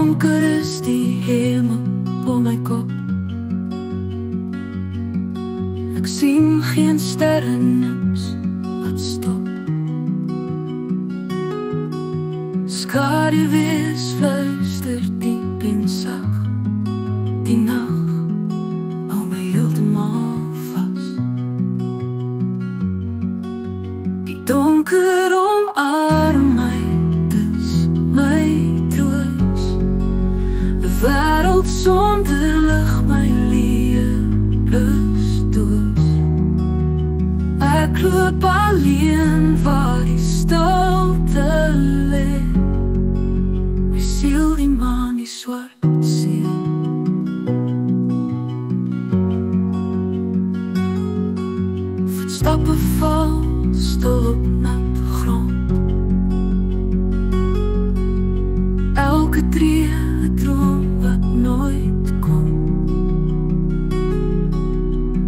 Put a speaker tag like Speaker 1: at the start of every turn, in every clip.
Speaker 1: donker is die hemel op my kop. Ek sien geen sterre, niks wat stop. Skaduwees fluister diep en sag. Die nag hou my heeltemal vas. Die donker omarm my, dis my troos. 'n wêreld sonder lig, my lewenloos. Ek loop alleen waar die stilte lê. My siel die maan, die swart see. Voetstappe val stil op nat grond. Elke tree 'n droom wat nooit kom.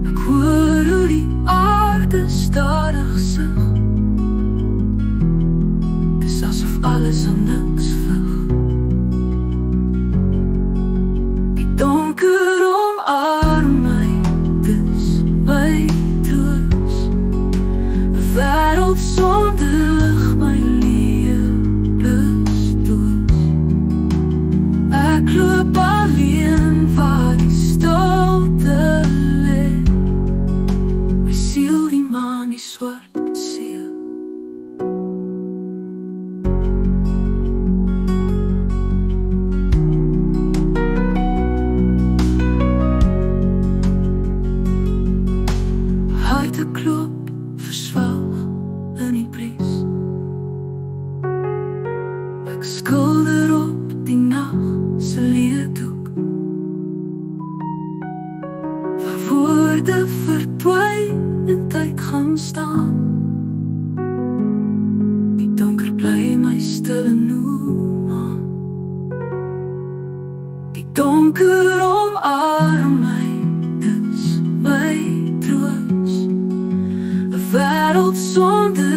Speaker 1: Ek hoor hoe die aarde stadig sug. Dis asof alles aan niks vlug. Die donker omarm my, dis my troos. 'n wêreld sonder lig, my lewenloos. Ek loop alleen waar die stilte lê. My siel die maan, die swart see. Harte klop verswelg in die bries. Ek skilder op die nag se leeddoek. Waar woorde verdwyn en tyd gaan staan. Die donker bly my stil en noem. Die donker omarm my, dis my troos. 'n wêreld sonder